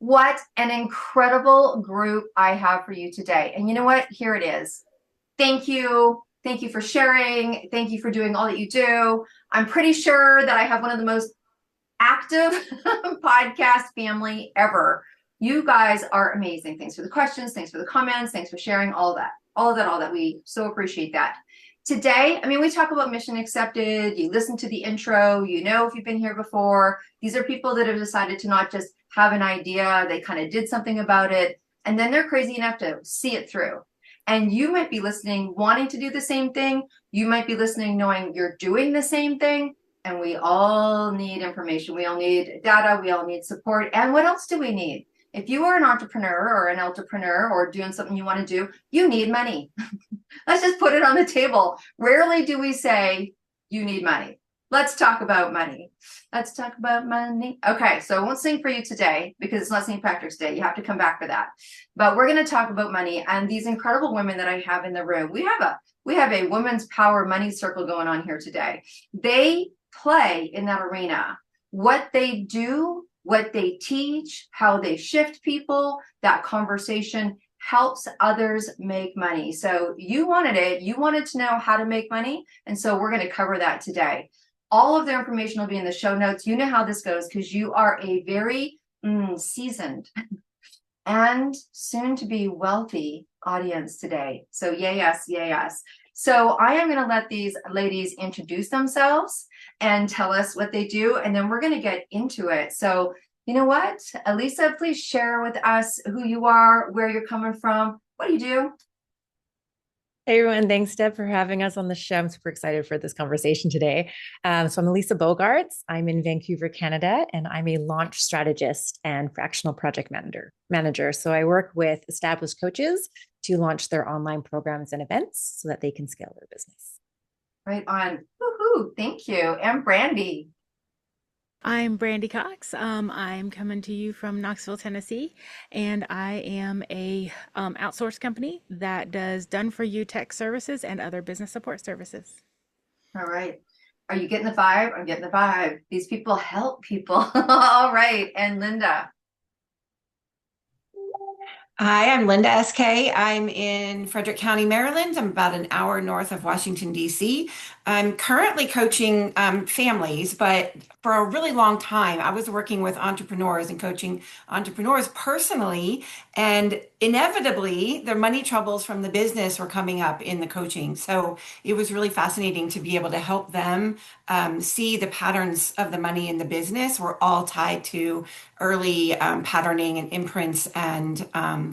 What an incredible group I have for you today. And you know what? Here it is. Thank you. Thank you for sharing. Thank you for doing all that you do. I'm pretty sure that I have one of the most active podcast family ever. You guys are amazing. Thanks for the questions. Thanks for the comments. Thanks for sharing all of that. All of that, all that. We so appreciate that. Today, I mean, we talk about mission accepted. You listen to the intro, you know, if you've been here before. These are people that have decided to not just have an idea, they kind of did something about it, and then they're crazy enough to see it through. And you might be listening, wanting to do the same thing. You might be listening, knowing you're doing the same thing. And we all need information. We all need data. We all need support. And what else do we need? If you are an entrepreneur or an entrepreneur or doing something you want to do, you need money. Let's just put it on the table. Rarely do we say you need money. Let's talk about money. Let's talk about money. Okay, so I won't sing for you today because it's not St. Patrick's Day. You have to come back for that. But we're going to talk about money and these incredible women that I have in the room. We have a women's power money circle going on here today. They play in that arena. What they do, what they teach, how they shift people, that conversation helps others make money. So you wanted it. You wanted to know how to make money. And so we're going to cover that today. All of their information will be in the show notes. You know how this goes because you are a very seasoned and soon to be wealthy audience today. So yay, yes, yay, yes. So I am going to let these ladies introduce themselves and tell us what they do. And then we're going to get into it. So you know what? Elisa, please share with us who you are, where you're coming from. What do you do? Hey everyone, thanks Deb for having us on the show. I'm super excited for this conversation today. So I'm Elisa Bogarts. I'm in Vancouver, Canada, and I'm a launch strategist and fractional project manager. So I work with established coaches to launch their online programs and events so that they can scale their business. Right on. Woohoo! Thank you. And Brandy. I'm Brandy Cox. I'm coming to you from Knoxville, Tennessee, and I am a outsourced company that does done-for-you tech services and other business support services. All right. Are you getting the vibe? I'm getting the vibe. These people help people. All right. And Linda. Hi, I'm Linda SK. I'm in Frederick County, Maryland. I'm about an hour north of Washington, D.C. I'm currently coaching families, but for a really long time, I was working with entrepreneurs and coaching entrepreneurs personally. And inevitably, their money troubles from the business were coming up in the coaching. So it was really fascinating to be able to help them see the patterns of the money in the business were all tied to early patterning and imprints and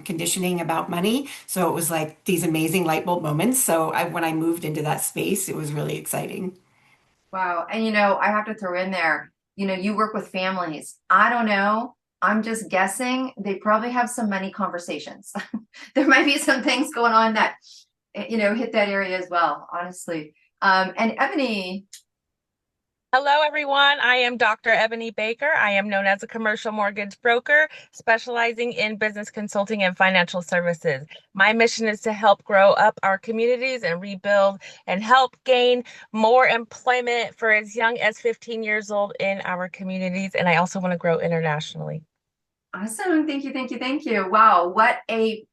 conditioning about money. So it was like these amazing light bulb moments. So when I moved into that space, it was really exciting. Wow. And you know, I have to throw in there, you know, you work with families. I don't know. I'm just guessing they probably have some money conversations. There might be some things going on that, you know, hit that area as well, honestly. And Ebony, Hello, everyone. I am Dr. Ebony Baker. I am known as a commercial mortgage broker specializing in business consulting and financial services. My mission is to help grow up our communities and rebuild and help gain more employment for as young as 15 years old in our communities. And I also want to grow internationally. awesome. Thank you, thank you, thank you. Wow, what a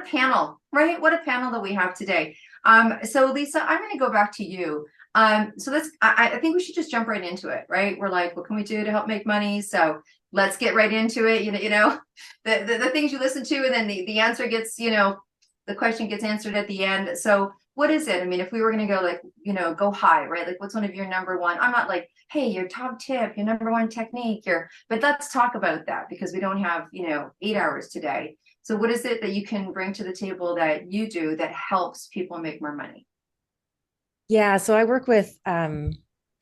panel, right? What a panel that we have today. So Lisa, I'm going to go back to you. So I think we should just jump right into it, right? We're like, what can we do to help make money? So let's get right into it. You know, the things you listen to, and then the answer gets, you know, the question gets answered at the end. So what is it? I mean, if we were going to go like, you know, go high, right? Like what's one of your number one? I'm not like, hey, your top tip, your number one technique, but let's talk about that because we don't have, you know, 8 hours today. So what is it that you can bring to the table that you do that helps people make more money? Yeah, so I work with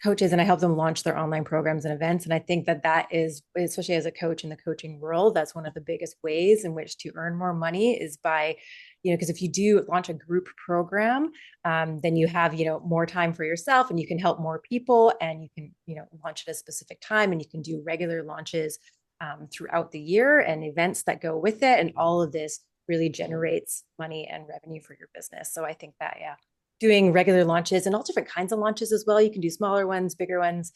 coaches and I help them launch their online programs and events. And I think that that is, especially as a coach in the coaching world, that's one of the biggest ways in which to earn more money is by, because if you do launch a group program, then you have, more time for yourself and you can help more people and you can, launch at a specific time and you can do regular launches throughout the year and events that go with it. And all of this really generates money and revenue for your business. So I think that, yeah, doing regular launches and all different kinds of launches as well. You can do smaller ones, bigger ones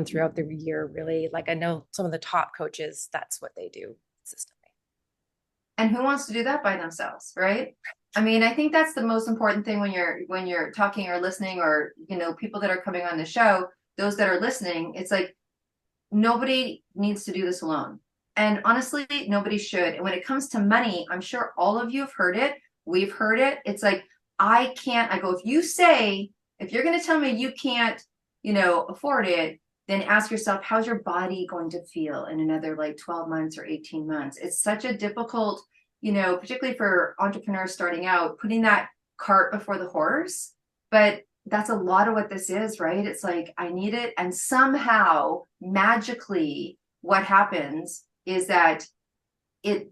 throughout the year, really. Like I know some of the top coaches, that's what they do consistently. And who wants to do that by themselves, right? I mean, I think that's the most important thing when you're talking or listening, or people that are coming on the show, those that are listening, it's like nobody needs to do this alone. And honestly, nobody should. And when it comes to money, I'm sure all of you have heard it. We've heard it. It's like, I can't, I go, if you're going to tell me you can't, afford it, then ask yourself, how's your body going to feel in another like 12 months or 18 months? It's such a difficult, particularly for entrepreneurs starting out, putting that cart before the horse. But that's a lot of what this is, right? It's like, I need it. And somehow, magically, what happens is that it,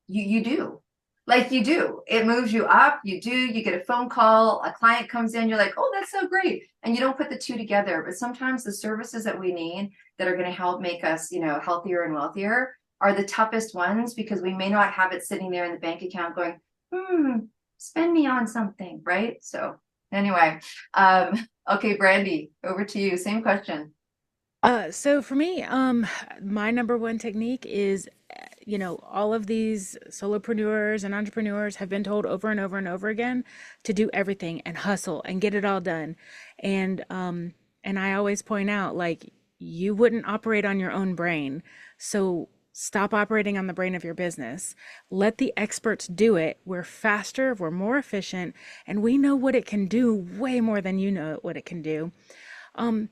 you do. Like you do. It moves you up. You do. You get a phone call. A client comes in. You're like, oh, that's so great. And you don't put the two together. But sometimes the services that we need that are going to help make us, healthier and wealthier are the toughest ones, because we may not have it sitting there in the bank account going, spend me on something, right? So anyway, okay, Brandy, over to you. Same question. So for me, my number one technique is, all of these solopreneurs and entrepreneurs have been told over and over and over again to do everything and hustle and get it all done. And I always point out, like, you wouldn't operate on your own brain. So stop operating on the brain of your business. Let the experts do it. We're faster, we're more efficient, and we know what it can do way more than you know what it can do. Um,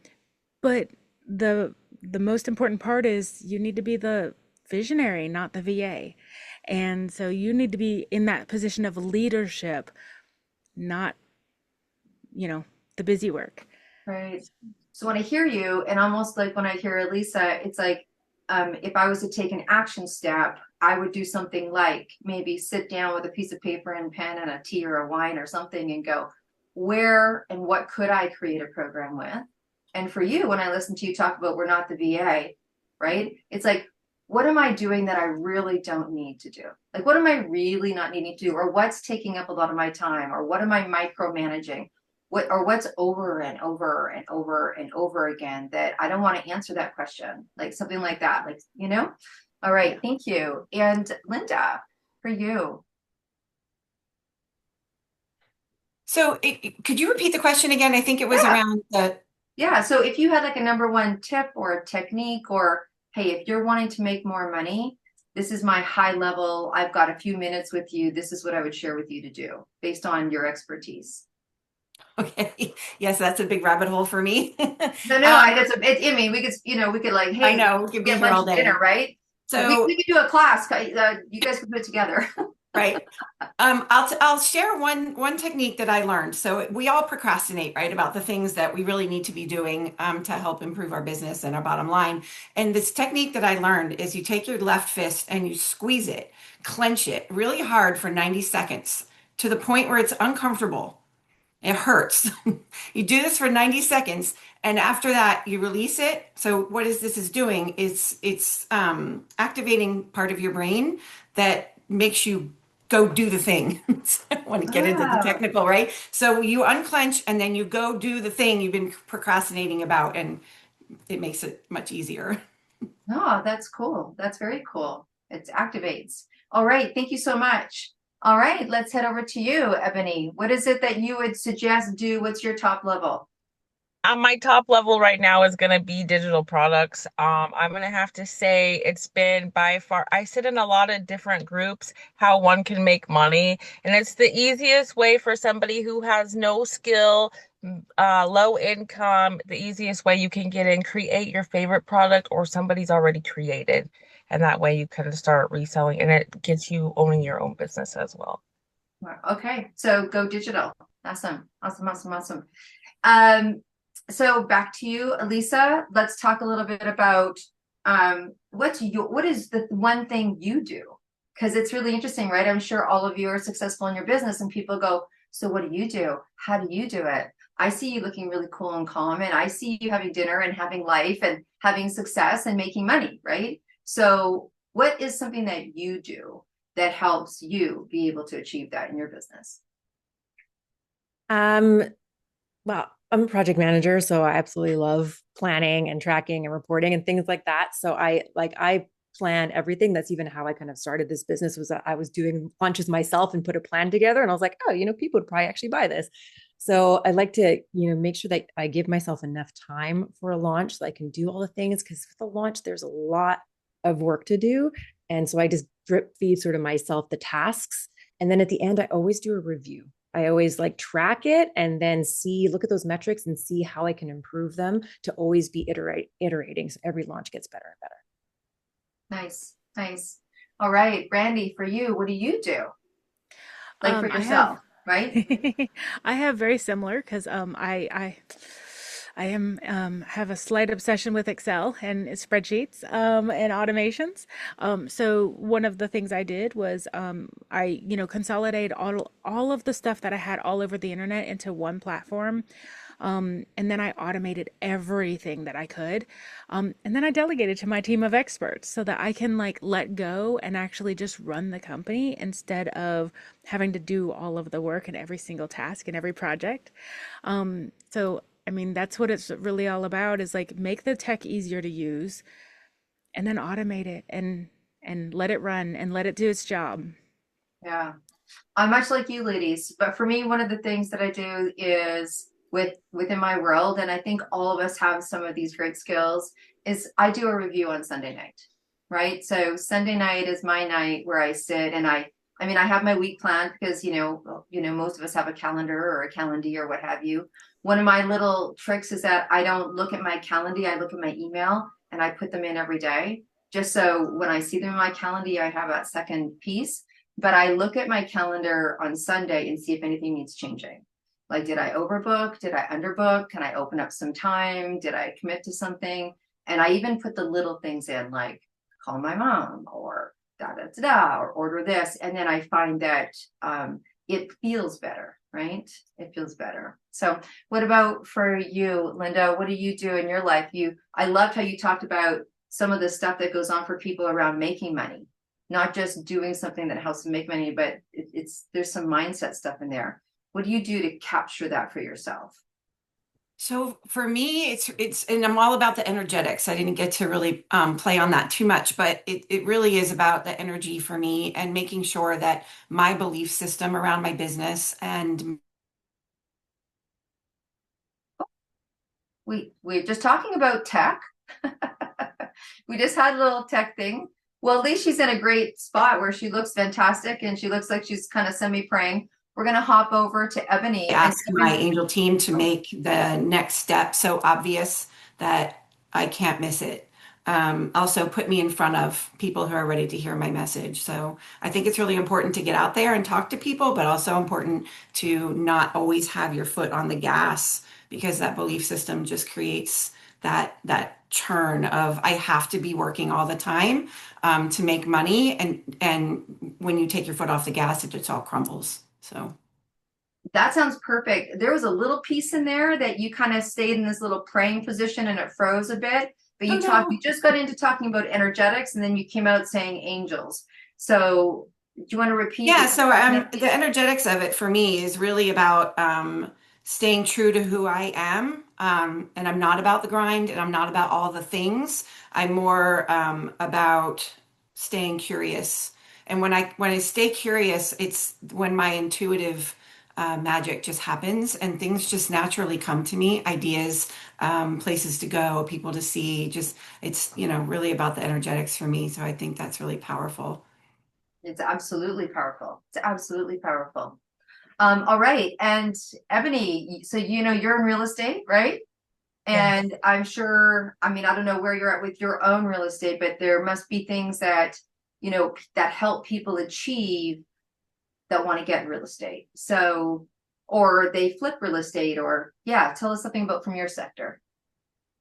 but the most important part is you need to be the visionary, not the VA. And so you need to be in that position of leadership, not, the busy work. Right. So when I hear you, and almost like when I hear Elisa, it's like, if I was to take an action step, I would do something like maybe sit down with a piece of paper and pen and a tea or a wine or something and go, where and what could I create a program with? And for you, when I listen to you talk about we're not the VA, right? It's like, what am I doing that I really don't need to do? Like, what am I really not needing to do? Or what's taking up a lot of my time? Or what am I micromanaging? What's over and over and over and over again that I don't want to answer that question? Like something like that. All right, thank you. And Linda, for you. So could you repeat the question again? I think it was Yeah. around the. Yeah. So if you had like a number one tip or a technique, or hey, if you're wanting to make more money, this is my high level. I've got a few minutes with you. This is what I would share with you to do based on your expertise. Okay. Yes, that's a big rabbit hole for me. No, I mean, we could like, I hey, know we could be get here lunch all and dinner, day. right? We So, could do a class. You guys could put it together. right. I'll share one technique that I learned. So we all procrastinate, right, about the things that we really need to be doing to help improve our business and our bottom line. And this technique that I learned is you take your left fist and you squeeze it, clench it really hard for 90 seconds to the point where it's uncomfortable. It hurts. You do this for 90 seconds, and after that, you release it. So what this is doing is it's activating part of your brain that makes you go do the thing. I don't want to get into the Oh, technical, right? So you unclench and then you go do the thing you've been procrastinating about, and it makes it much easier. no, that's cool. That's very cool. It activates. All right. Thank you so much. All right. Let's head over to you, Ebony. What is it that you would suggest do? What's your top level? My top level right now is going to be digital products. I'm going to have to say it's been by far, I sit in a lot of different groups, how one can make money. And it's the easiest way for somebody who has no skill, low income, the easiest way you can get in, create your favorite product or somebody's already created. And that way you can start reselling and it gets you owning your own business as well. Okay. So go digital. Awesome. Awesome. Awesome. Awesome. Um, so back to you, Elisa. Let's talk a little bit about what is the one thing you do? Because it's really interesting, right? I'm sure all of you are successful in your business and people go, so what do you do? How do you do it? I see you looking really cool and calm, and I see you having dinner and having life and having success and making money, right? So what is something that you do that helps you be able to achieve that in your business? Um, well, I'm a project manager, so I absolutely love planning and tracking and reporting and things like that. So I plan everything. That's even how I kind of started this business, was that I was doing launches myself and put a plan together. And I was like, oh, people would probably actually buy this. So I like to, make sure that I give myself enough time for a launch so I can do all the things. Because with the launch, there's a lot of work to do. And so I just drip feed sort of myself the tasks. And then at the end, I always do a review. I always like track it and then look at those metrics and see how I can improve them to always be iterating. So every launch gets better and better. Nice, nice. All right, Brandy, for you, what do you do? Like for yourself, right? I have very similar because I am have a slight obsession with Excel and spreadsheets and automations. So one of the things I did was I consolidate all of the stuff that I had all over the internet into one platform. And then I automated everything that I could. And then I delegated to my team of experts so that I can like let go and actually just run the company instead of having to do all of the work and every single task and every project. So I mean, that's what it's really all about, is like make the tech easier to use and then automate it and let it run and let it do its job. Yeah. I'm much like you ladies, but for me, one of the things that I do is within my world, and I think all of us have some of these great skills, is I do a review on Sunday night, right? So Sunday night is my night where I sit and I mean, I have my week planned because, most of us have a calendar or a calendar or what have you. One of my little tricks is that I don't look at my calendar, I look at my email and I put them in every day. Just so when I see them in my calendar, I have that second piece. But I look at my calendar on Sunday and see if anything needs changing. Like, did I overbook? Did I underbook? Can I open up some time? Did I commit to something? And I even put the little things in, like call my mom or da da da da, or order this. And then I find that it feels better, right? It feels better. So what about for you, Linda? What do you do in your life? I loved how you talked about some of the stuff that goes on for people around making money, not just doing something that helps them make money, but there's some mindset stuff in there. What do you do to capture that for yourself? So for me, and I'm all about the energetics. I didn't get to really play on that too much, but it really is about the energy for me and making sure that my belief system around my business and we're just talking about tech. We just had a little tech thing. Well, at least she's in a great spot where she looks fantastic and she looks like she's kind of semi-praying. We're going to hop over to Ebony. ask my angel team to make the next step so obvious that I can't miss it. Also put me in front of people who are ready to hear my message. So I think it's really important to get out there and talk to people, but also important to not always have your foot on the gas, because that belief system just creates that churn of I have to be working all the time to make money, and when you take your foot off the gas, it just all crumbles. So that sounds perfect. There was a little piece in there that you kind of stayed in this little praying position and it froze a bit, but you you just got into talking about energetics and then you came out saying angels. So do you want to repeat? Yeah, so the energetics of it for me is really about staying true to who I am. And I'm not about the grind and I'm not about all the things. I'm more about staying curious. And when I stay curious, it's when my intuitive magic just happens and things just naturally come to me, ideas, places to go, people to see. Just it's really about the energetics for me. So I think that's really powerful. It's absolutely powerful. It's absolutely powerful. All right. And Ebony, so you're in real estate, right? And Yes. I'm sure, I mean, I don't know where you're at with your own real estate, but there must be things that, that help people achieve that want to get in real estate. So, or they flip real estate, or yeah, tell us something about from your sector.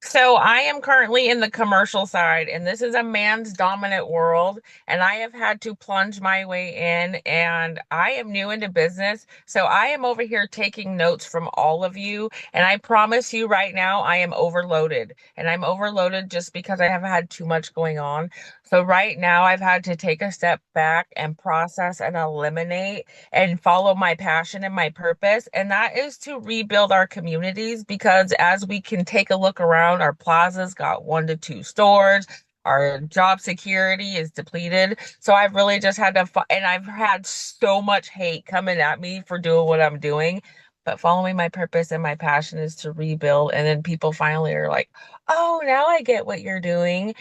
So I am currently in the commercial side, and this is a man's dominant world, and I have had to plunge my way in, and I am new into business. So I am over here taking notes from all of you, and I promise you right now, I am overloaded, and I'm overloaded just because I have had too much going on. So right now I've had to take a step back and process and eliminate and follow my passion and my purpose. And that is to rebuild our communities, because as we can take a look around, our plazas got 1 to 2 stores. our job security is depleted. So I've really just had to, and I've had so much hate coming at me for doing what I'm doing. But following my purpose and my passion is to rebuild. And then people finally are like, oh, now I get what you're doing.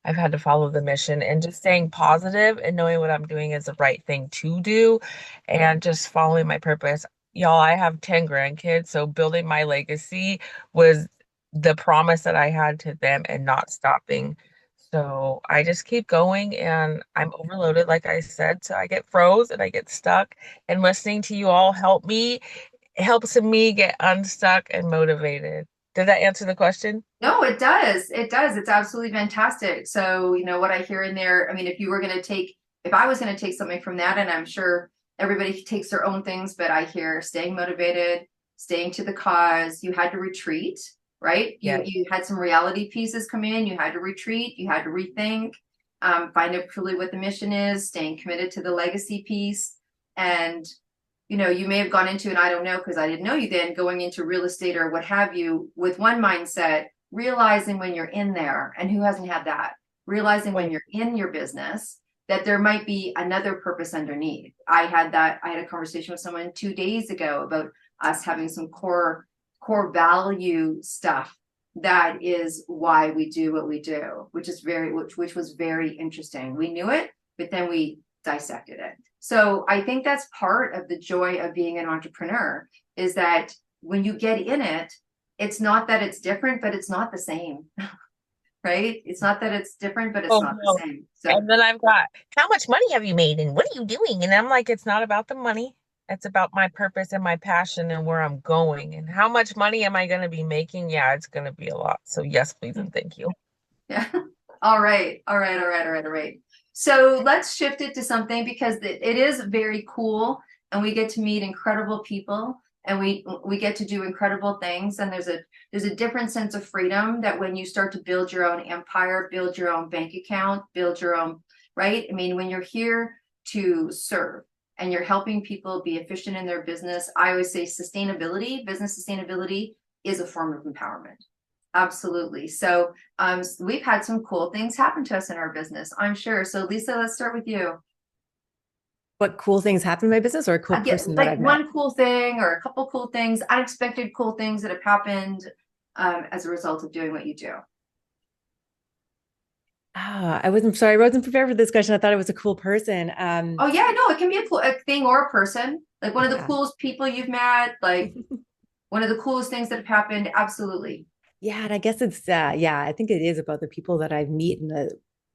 I've had to follow the mission and just staying positive and knowing what I'm doing is the right thing to do and just following my purpose. Y'all, I have 10 grandkids, so building my legacy was the promise that I had to them and not stopping. So I just keep going and I'm overloaded, like I said. So I get froze and I get stuck. And listening to you all helps me get unstuck and motivated. Did that answer the question? No, it does. It does. It's absolutely fantastic. So, what I hear in there, I mean, if I was going to take something from that, and I'm sure everybody takes their own things, but I hear staying motivated, staying to the cause. You had to retreat, right? You Yes. you had some reality pieces come in. You had to retreat. You had to rethink, find out truly what the mission is, staying committed to the legacy piece, and you may have gone into, and I don't know because I didn't know you then, going into real estate or what have you with one mindset, realizing when you're in there, and who hasn't had that, realizing when you're in your business that there might be another purpose underneath. I had a conversation with someone 2 days ago about us having some core value stuff that is why we do what we do, which was very interesting. We knew it, but then we dissected it. So I think that's part of the joy of being an entrepreneur, is that when you get in it, it's not that it's different, but it's not the same, right? It's not that it's different, but it's Oh, not the no. same. So And then I've got, how much money have you made and what are you doing? And I'm like, it's not about the money. It's about my purpose and my passion and where I'm going. And how much money am I going to be making? Yeah, it's going to be a lot. So yes, please and thank you. yeah. All right. All right. All right. All right. All right. So let's shift it to something, because it is very cool and we get to meet incredible people, and we get to do incredible things. And there's a different sense of freedom that when you start to build your own empire, build your own bank account, build your own, right? I mean, when you're here to serve and you're helping people be efficient in their business, I always say business sustainability is a form of empowerment. Absolutely. So we've had some cool things happen to us in our business, I'm sure. So Lisa, let's start with you. What cool things happen in my business, or a cool I get person that like I've met? one cool thing or a couple cool things, unexpected cool things that have happened as a result of doing what you do. I wasn't sorry. I wasn't prepared for this question. I thought it was a cool person. Oh yeah, no, it can be a thing or a person. Like one of the Yeah. coolest people you've met, like one of the coolest things that have happened. Absolutely. Yeah, and I guess it's yeah, I think it is about the people that I've met in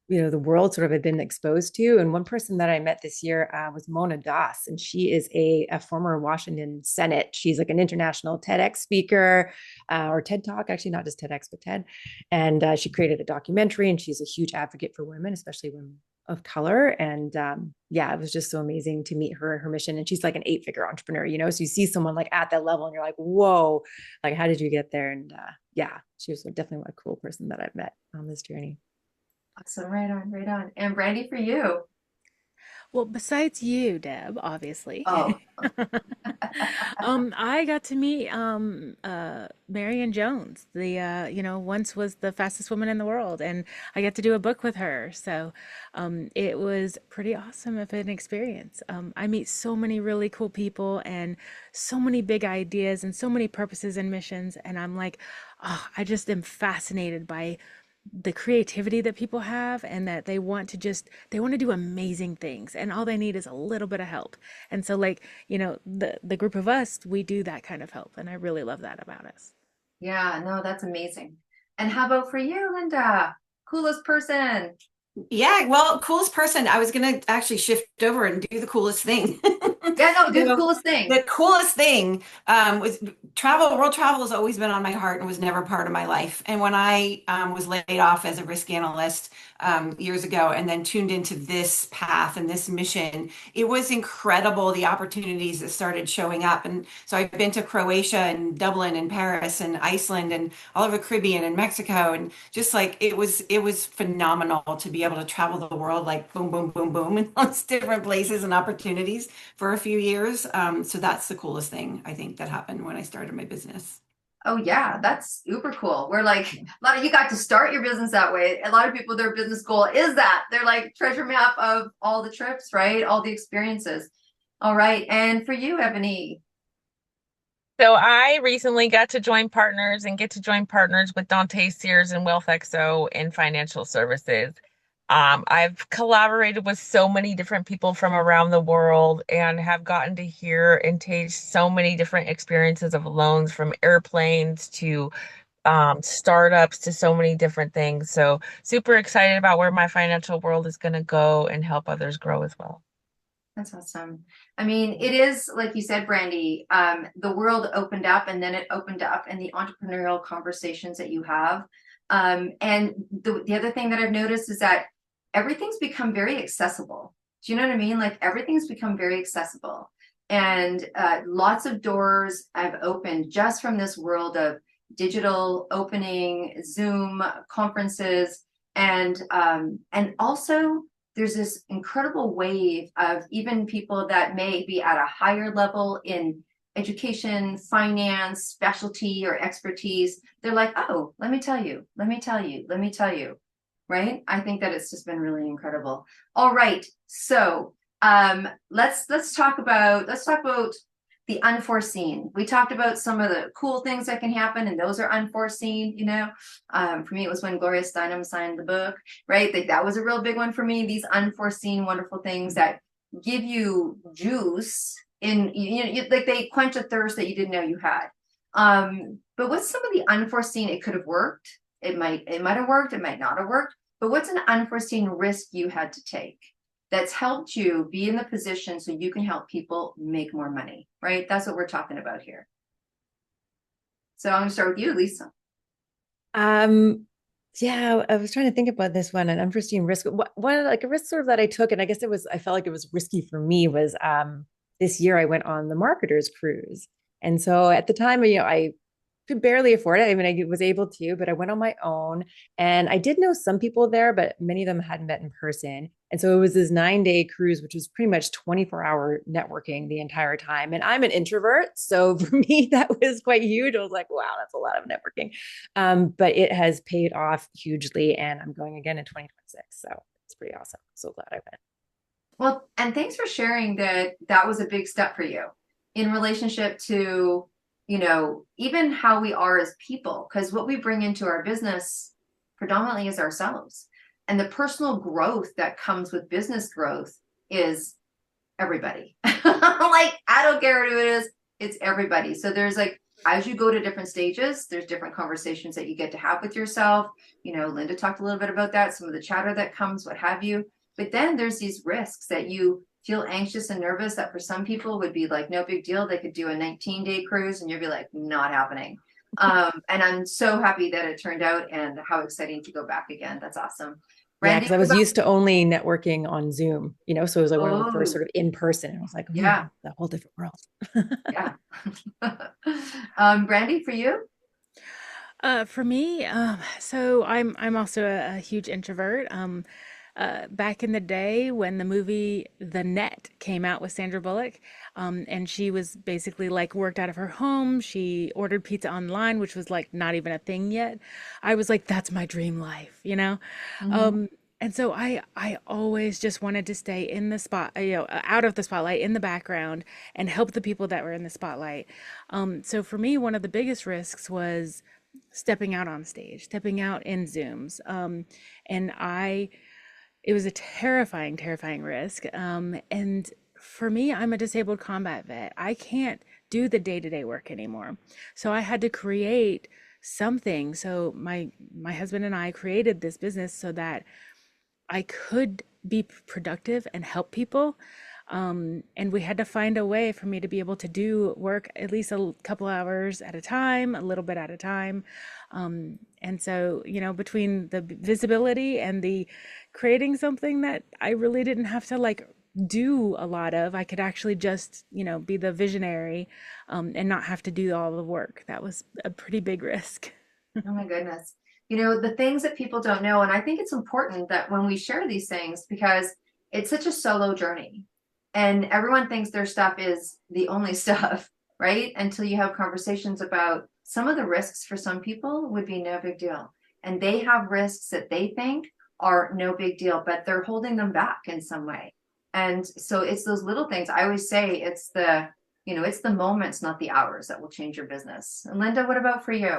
the world sort of have been exposed to. And one person that I met this year was Mona Das, and she is a former Washington Senate. She's like an international TEDx speaker, or TED Talk, actually, not just TEDx, but TED. And she created a documentary, and she's a huge advocate for women, especially women of color. And yeah, it was just so amazing to meet her and her mission. And she's like an 8-figure entrepreneur, so you see someone like at that level and you're like, whoa, like how did you get there? And yeah, she was definitely a cool person that I've met on this journey. Awesome. Right on, right on. And Brandy, for you. Well, besides you, Deb, obviously, Oh, I got to meet Marion Jones, the once was the fastest woman in the world, and I got to do a book with her. So it was pretty awesome of an experience. I meet so many really cool people and so many big ideas and so many purposes and missions, and I'm like, oh, I just am fascinated by the creativity that people have, and that they want to do amazing things, and all they need is a little bit of help. And so like, the group of us, we do that kind of help, and I really love that about us. yeah, no, that's amazing. And how about for you, Linda? Coolest person? Yeah, well, coolest person. I was going to actually shift over and do the coolest thing. Yeah, no, do the So, coolest thing. the coolest thing was world travel has always been on my heart and was never part of my life. And when I was laid off as a risk analyst years ago and then tuned into this path and this mission, it was incredible the opportunities that started showing up. And so I've been to Croatia and Dublin and Paris and Iceland and all over the Caribbean and Mexico. And just like it was phenomenal to be able to travel the world like boom, boom, boom, boom in those different places and opportunities for a few years. So that's the coolest thing I think that happened when I started my business. Oh yeah, that's super cool. We're like a lot of you got to start your business that way. A lot of people, their business goal is that they're like treasure map of all the trips, right? All the experiences. All right. And for you, Ebony, So I recently got to join partners and get to join partners with Dante Sears and Wealth XO in financial services. I've collaborated with so many different people from around the world and have gotten to hear and taste so many different experiences of loans from airplanes to startups to so many different things. So super excited about where my financial world is going to go and help others grow as well. that's awesome. I mean, it is like you said, Brandy, the world opened up and then it opened up and the entrepreneurial conversations that you have. And the other thing that I've noticed is that everything's become very accessible. Do you know what I mean? Like everything's become very accessible. And lots of doors have opened just from this world of digital opening, Zoom conferences, and also there's this incredible wave of even people that may be at a higher level in education, finance, specialty, or expertise. They're like, oh, let me tell you, let me tell you, let me tell you. Right? I think that it's just been really incredible. All right. So let's talk about the unforeseen. We talked about some of the cool things that can happen, and those are unforeseen, you know. For me, it was when Gloria Steinem signed the book, right? Like that was a real big one for me. These unforeseen, wonderful things that give you juice in, like they quench a thirst that you didn't know you had. But what's some of the unforeseen? It could have worked. It might have worked. It might not have worked. But what's an unforeseen risk you had to take that's helped you be in the position so you can help people make more money, right? That's what we're talking about here. So I'm gonna start with you, Lisa. Yeah, I was trying to think about this one, an unforeseen risk. One like a risk sort of that I took, and I guess I felt like it was risky for me was this year I went on the marketers cruise. And so at the time, I could barely afford it. I mean, I was able to, but I went on my own and I did know some people there, but many of them hadn't met in person. And so it was this 9-day cruise, which was pretty much 24-hour networking the entire time. And I'm an introvert. So for me, that was quite huge. I was like, wow, that's a lot of networking. But it has paid off hugely. And I'm going again in 2026. So it's pretty awesome. So glad I went. Well, and thanks for sharing that that was a big step for you in relationship to, even how we are as people, because what we bring into our business predominantly is ourselves. And the personal growth that comes with business growth is everybody. Like, I don't care who it is, it's everybody. So there's like, as you go to different stages, there's different conversations that you get to have with yourself. Linda talked a little bit about that, some of the chatter that comes, what have you. But then there's these risks that you feel anxious and nervous that for some people would be like no big deal. They could do a 19-day cruise and you'll be like, not happening. And I'm so happy that it turned out and how exciting to go back again. That's awesome. Yeah, Randy, because I was used to only networking on Zoom, so it was like one of the first oh, sort of in person. I was like, yeah, a whole different world. yeah. Brandy, for you? For me, so I'm also a huge introvert. Back in the day when the movie The Net came out with Sandra Bullock, and she was basically like worked out of her home. She ordered pizza online, which was like not even a thing yet. I was like, that's my dream life, you know? Mhm. Um, and so I always just wanted to stay in the spot, out of the spotlight, in the background, and help the people that were in the spotlight. So for me, one of the biggest risks was stepping out on stage, stepping out in Zooms. And it was a terrifying, terrifying risk. And for me, I'm a disabled combat vet. I can't do the day-to-day work anymore. So I had to create something. So my husband and I created this business so that I could be productive and help people. And we had to find a way for me to be able to do work at least a couple hours at a time, a little bit at a time. And so, between the visibility and the creating something that I really didn't have to like do a lot of, I could actually just, be the visionary, and not have to do all the work. That was a pretty big risk. Oh my goodness. The things that people don't know, and I think it's important that when we share these things, because it's such a solo journey and everyone thinks their stuff is the only stuff, right? Until you have conversations about some of the risks for some people would be no big deal. And they have risks that they think are no big deal, but they're holding them back in some way. And so it's those little things. I always say it's it's the moments, not the hours, that will change your business. And Linda, what about for you?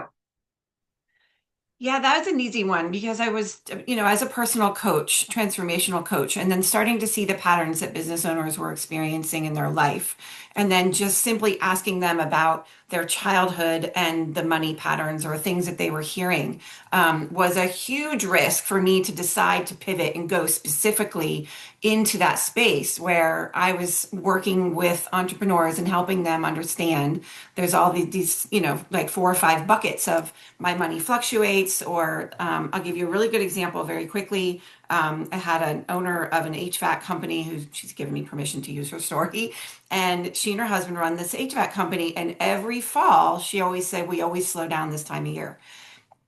Yeah, that was an easy one because I was, as a personal coach, transformational coach, and then starting to see the patterns that business owners were experiencing in their life. And then just simply asking them about their childhood and the money patterns or things that they were hearing was a huge risk for me to decide to pivot and go specifically into that space where I was working with entrepreneurs and helping them understand there's all these, like 4 or 5 buckets of my money fluctuates, or I'll give you a really good example very quickly. I had an owner of an HVAC company who she's given me permission to use her story. And she and her husband run this HVAC company. And every fall, she always said, we always slow down this time of year.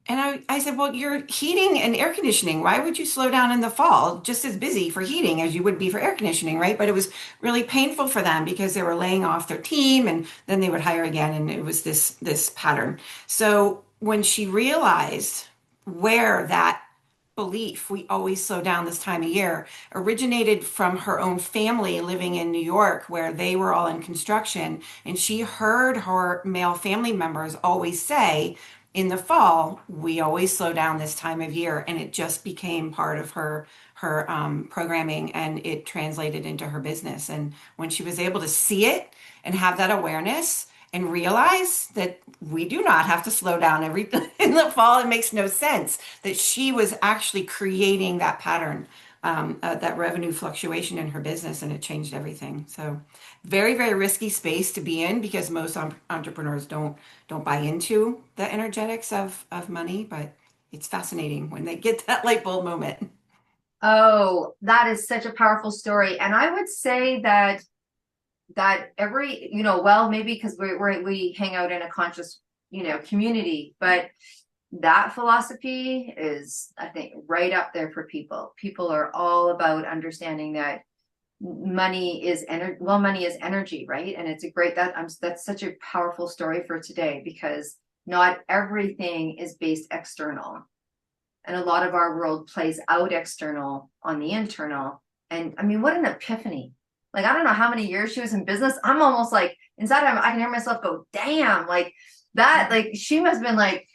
And I said, well, you're heating and air conditioning. Why would you slow down in the fall? Just as busy for heating as you would be for air conditioning, right? But it was really painful for them because they were laying off their team and then they would hire again. And it was this pattern. So when she realized where that belief, we always slow down this time of year, originated from her own family living in New York, where they were all in construction. And she heard her male family members always say, in the fall, we always slow down this time of year. And it just became part of her programming, and it translated into her business. And when she was able to see it and have that awareness, and realize that we do not have to slow down every in the fall. It makes no sense that she was actually creating that pattern, that revenue fluctuation in her business, and it changed everything. So very, very risky space to be in because most entrepreneurs don't buy into the energetics of money, but it's fascinating when they get that light bulb moment. Oh, that is such a powerful story. And I would say that every, well, maybe because we hang out in a conscious, community, but that philosophy is, I think, right up there for people. People are all about understanding that money is energy. Well, money is energy, right? And it's a great that's such a powerful story for today, because not everything is based external, and a lot of our world plays out external on the internal. And I mean, what an epiphany! Like, I don't know how many years she was in business. I'm almost like inside I can hear myself go, damn, like that, like she must have been like,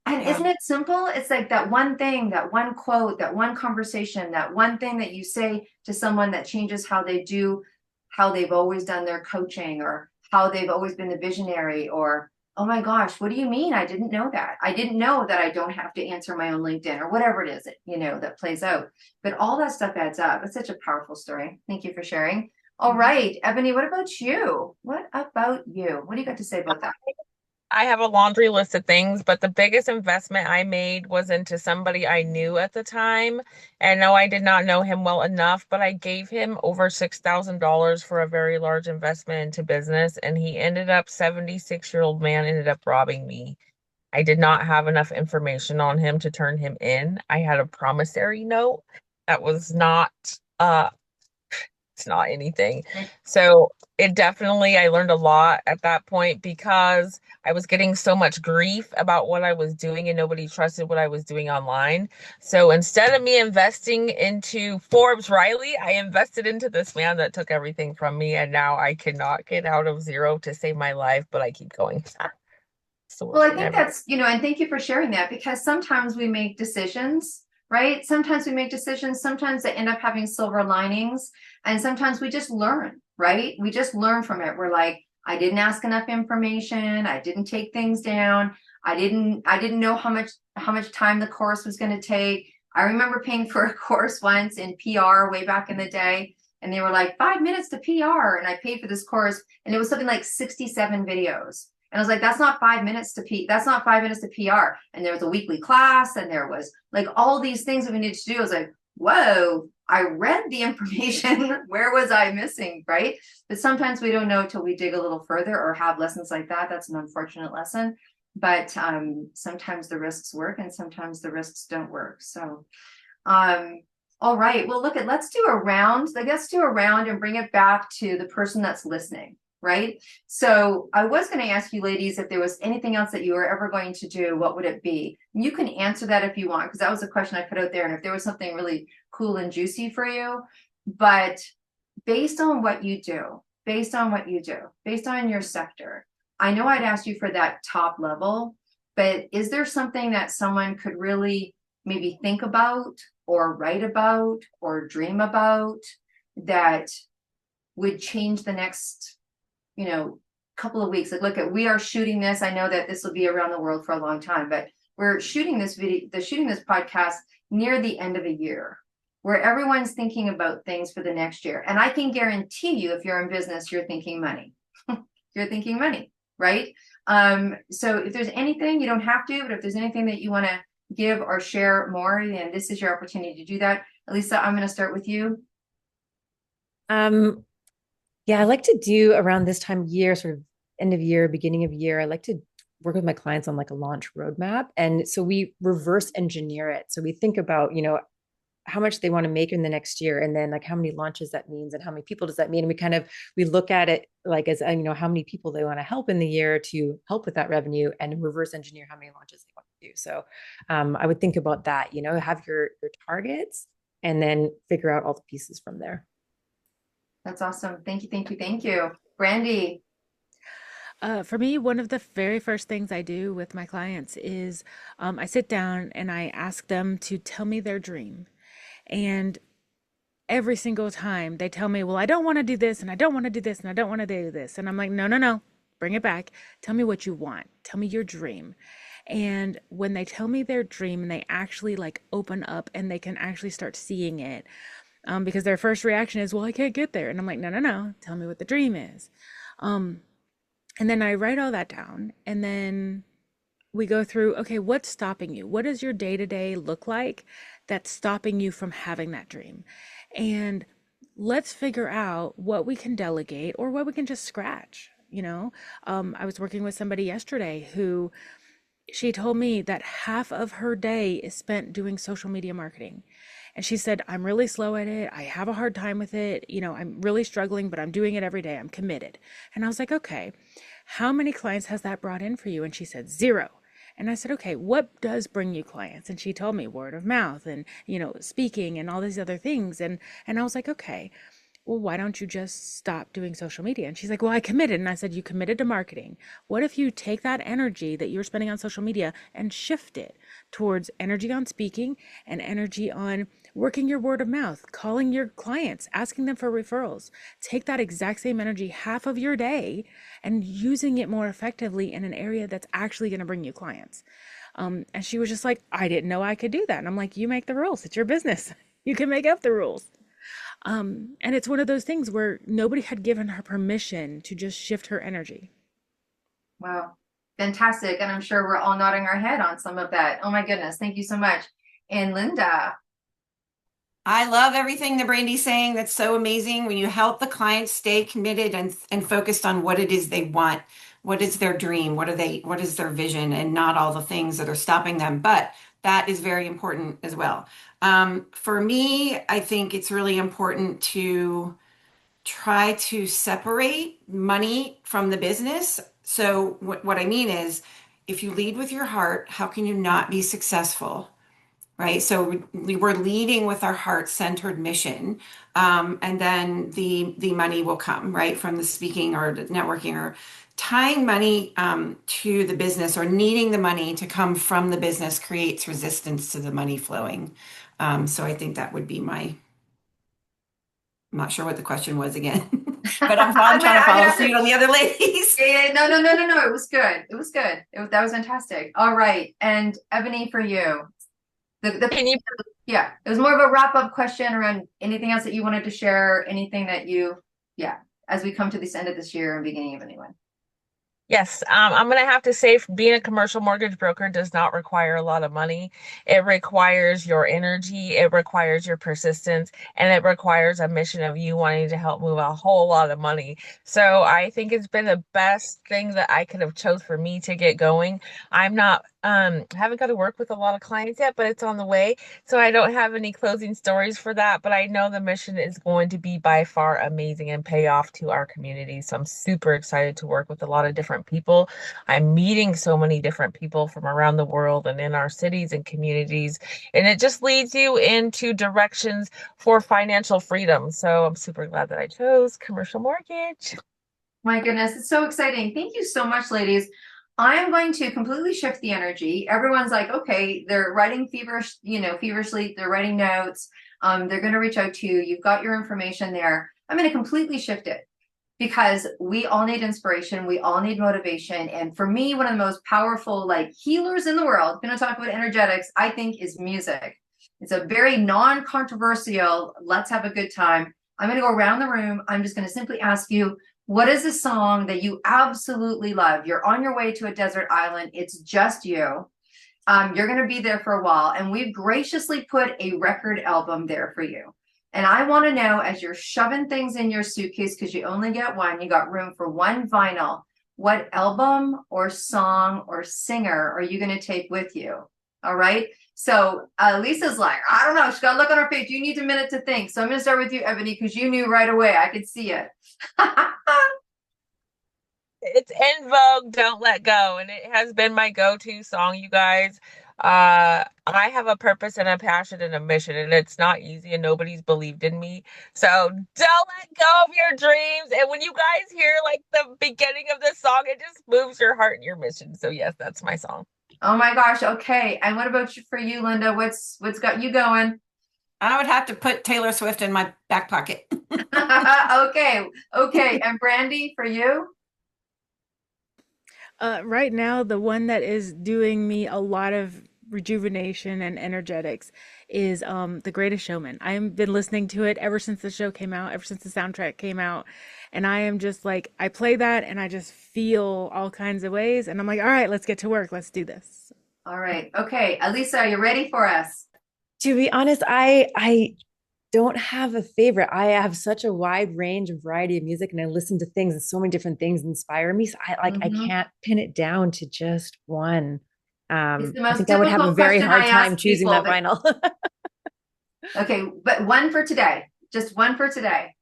and Yeah. isn't it simple? It's like that one thing, that one quote, that one conversation, that one thing that you say to someone that changes how they've always done their coaching, or how they've always been the visionary, or, oh my gosh, what do you mean? I didn't know that. I didn't know that I don't have to answer my own LinkedIn, or whatever it is, that plays out. But all that stuff adds up. It's such a powerful story. Thank you for sharing. All right, Ebony, what about you? What about you? What do you got to say about that? I have a laundry list of things, but the biggest investment I made was into somebody I knew at the time. And no, I did not know him well enough, but I gave him over $6,000 for a very large investment into business. And he ended up, 76-year-old man, ended up robbing me. I did not have enough information on him to turn him in. I had a promissory note that was not it's not anything. So I learned a lot at that point because I was getting so much grief about what I was doing and nobody trusted what I was doing online. So instead of me investing into Forbes Riley, I invested into this man that took everything from me. And now I cannot get out of zero to save my life, but I keep going. Well, I think that's, and thank you for sharing that, because sometimes we make decisions, right? Sometimes we make decisions, sometimes they end up having silver linings, and sometimes we just learn, right? We just learn from it. We're like, I didn't ask enough information. I didn't take things down. I didn't know how much time the course was going to take. I remember paying for a course once in PR way back in the day, and they were like 5 minutes to PR. And I paid for this course, and it was something like 67 videos. And I was like, that's not 5 minutes to PR. And there was a weekly class, and there was like all these things that we needed to do. I was like, whoa, I read the information. Where was I missing? Right. But sometimes we don't know until we dig a little further or have lessons like that. That's an unfortunate lesson. But sometimes the risks work and sometimes the risks don't work. So, all right. Well, let's do a round. Let's do a round and bring it back to the person that's listening. right? So I was going to ask you ladies if there was anything else that you were ever going to do, what would it be? You can answer that if you want, because that was a question I put out there, and if there was something really cool and juicy for you. But based on what you do, based on your sector, I know I'd ask you for that top level, but is there something that someone could really maybe think about or write about or dream about that would change the next, couple of weeks? Like, look, we are shooting this. I know that this will be around the world for a long time, but we're shooting this podcast near the end of the year, where everyone's thinking about things for the next year. And I can guarantee you, if you're in business, you're thinking money. You're thinking money, right? So if there's anything, you don't have to, but if there's anything that you want to give or share more, then this is your opportunity to do that. Elisa, I'm going to start with you. Yeah, I like to do around this time of year, sort of end of year, beginning of year. I like to work with my clients on like a launch roadmap. And so we reverse engineer it. So we think about, how much they want to make in the next year, and then like how many launches that means and how many people does that mean. And we look at it like as, how many people they want to help in the year to help with that revenue, and reverse engineer how many launches they want to do. So I would think about that, have your targets and then figure out all the pieces from there. That's awesome. Thank you. Brandy. For me, one of the very first things I do with my clients is I sit down and I ask them to tell me their dream. And every single time they tell me, well, I don't want to do this, and I don't want to do this, and I don't want to do this. And I'm like, no, bring it back. Tell me what you want. Tell me your dream. And when they tell me their dream and they actually like open up and they can actually start seeing it, because their first reaction is, well, I can't get there. And I'm like, no, tell me what the dream is. And then I write all that down, and then we go through, okay, what's stopping you? What does your day-to-day look like that's stopping you from having that dream? And let's figure out what we can delegate or what we can just scratch. I was working with somebody yesterday who she told me that half of her day is spent doing social media marketing. And she said, I'm really slow at it. I have a hard time with it. I'm really struggling, but I'm doing it every day. I'm committed. And I was like, okay, how many clients has that brought in for you? And she said, 0. And I said, okay, what does bring you clients? And she told me word of mouth and, speaking and all these other things. And I was like, okay, well, why don't you just stop doing social media? And she's like, well, I committed. And I said, you committed to marketing. What if you take that energy that you're spending on social media and shift it towards energy on speaking and energy on working your word of mouth, calling your clients, asking them for referrals? Take that exact same energy, half of your day, and using it more effectively in an area that's actually going to bring you clients. And she was just like, I didn't know I could do that. And I'm like, you make the rules. It's your business. You can make up the rules. And it's one of those things where nobody had given her permission to just shift her energy. Wow. Fantastic. And I'm sure we're all nodding our head on some of that. Oh my goodness. Thank you so much. And Linda. I love everything that Brandy's saying. That's so amazing when you help the client stay committed and focused on what it is they want. What is their dream? What is their vision, and not all the things that are stopping them. But that is very important as well. For me, I think it's really important to try to separate money from the business. So what I mean is, if you lead with your heart, how can you not be successful? Right. So we're leading with our heart-centered mission. And then the money will come, right, from the speaking or the networking, or tying money to the business, or needing the money to come from the business creates resistance to the money flowing. So I think that would be I'm not sure what the question was again, but I'm trying to follow suit on the other ladies. Yeah, no. It was good. That was fantastic. All right. And Ebony, for you. Can you Yeah, it was more of a wrap-up question around anything else that you wanted to share, anything that as we come to this end of this year and beginning of a new one. Yes, I'm going to have to say being a commercial mortgage broker does not require a lot of money. It requires your energy, it requires your persistence, and it requires a mission of you wanting to help move a whole lot of money. So I think it's been the best thing that I could have chose for me to get going. I'm not Haven't got to work with a lot of clients yet, but it's on the way. So I don't have any closing stories for that, but I know the mission is going to be by far amazing and pay off to our community. So I'm super excited to work with a lot of different people. I'm meeting so many different people from around the world and in our cities and communities, and it just leads you into directions for financial freedom. So I'm super glad that I chose commercial mortgage. My goodness, it's so exciting. Thank you so much, ladies. I am going to completely shift the energy. Everyone's like, okay, they're writing feverishly, they're writing notes. They're going to reach out to you. You've got your information there. I'm going to completely shift it because we all need inspiration. We all need motivation. And for me, one of the most powerful healers in the world, going to talk about energetics, I think is music. It's a very non-controversial, let's have a good time. I'm going to go around the room. I'm just going to simply ask you, what is a song that you absolutely love? You're on your way to a desert island. It's just you. You're going to be there for a while. And we've graciously put a record album there for you. And I want to know, as you're shoving things in your suitcase, because you only get one, you got room for one vinyl, what album or song or singer are you going to take with you? All right. So Lisa's like, I don't know. She's got a look on her face. You need a minute to think. So I'm going to start with you, Ebony, because you knew right away. I could see it. It's En Vogue, Don't Let Go, and it has been my go-to song, you guys. I have a purpose and a passion and a mission, and it's not easy, and nobody's believed in me. So don't let go of your dreams. And when you guys hear the beginning of the song, it just moves your heart and your mission. So yes, that's my song. Oh my gosh. Okay. And what about for you, Linda? What's got you going? I would have to put Taylor Swift in my back pocket. Okay. Okay. And Brandy, for you? Right now, the one that is doing me a lot of rejuvenation and energetics is The Greatest Showman. I have been listening to it ever since the show came out, ever since the soundtrack came out. And I am just I play that and I just feel all kinds of ways. And I'm like, all right, let's get to work. Let's do this. All right. Okay. Alisa, are you ready for us? To be honest, I don't have a favorite. I have such a wide range and variety of music, and I listen to things, and so many different things inspire me. So I can't pin it down to just one. It's the I most think I would have a difficult very question hard I time ask choosing people, that vinyl. Okay, but one for today. Just one for today.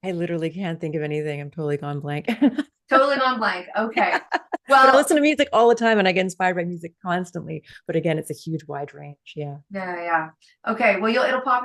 I literally can't think of anything. I'm totally gone blank. Totally gone blank. Okay. But I Well, listen to music all the time and I get inspired by music constantly. But again, it's a huge wide range. Yeah. yeah. Okay. Well, it'll pop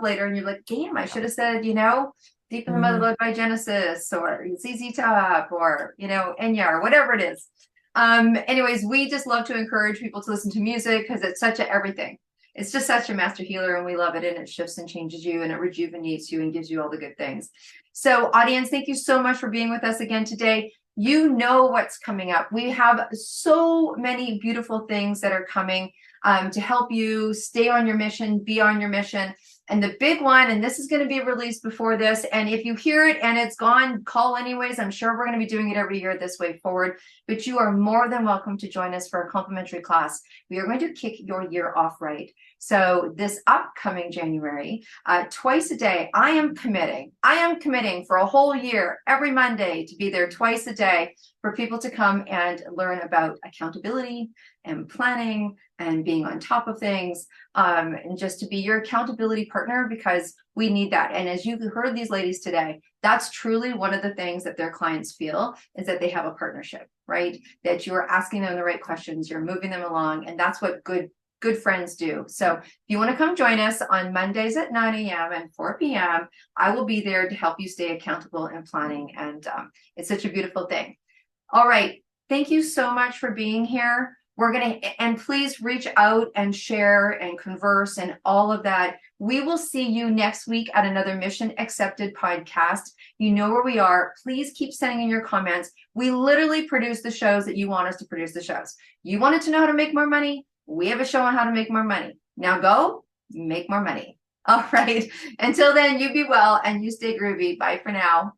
later, and you're like, damn, I should have said, Deep in the Motherlode by Genesis, or ZZ Top, or Enya, or whatever it is. Anyways, we just love to encourage people to listen to music because it's such a everything. It's just such a master healer, and we love it, and it shifts and changes you, and it rejuvenates you and gives you all the good things. So, audience, thank you so much for being with us again today. You know what's coming up. We have so many beautiful things that are coming to help you stay on your mission, be on your mission. And the big one, and this is going to be released before this, and if you hear it and it's gone, call anyways. I'm sure we're going to be doing it every year this way forward, but you are more than welcome to join us for a complimentary class. We are going to kick your year off right. So this upcoming January, twice a day, I am committing for a whole year, every Monday, to be there twice a day for people to come and learn about accountability and planning and being on top of things, and just to be your accountability partner, because we need that. And as you heard these ladies today, that's truly one of the things that their clients feel, is that they have a partnership, right? That you are asking them the right questions, you're moving them along, and that's what good friends do. So if you want to come join us on Mondays at 9 a.m. and 4 p.m., I will be there to help you stay accountable and planning. And it's such a beautiful thing. All right. Thank you so much for being here. And please reach out and share and converse and all of that. We will see you next week at another Mission Accepted podcast. You know where we are. Please keep sending in your comments. We literally produce the shows that you want us to produce the shows. You wanted to know how to make more money? We have a show on how to make more money. Now go make more money. All right. Until then, you be well and you stay groovy. Bye for now.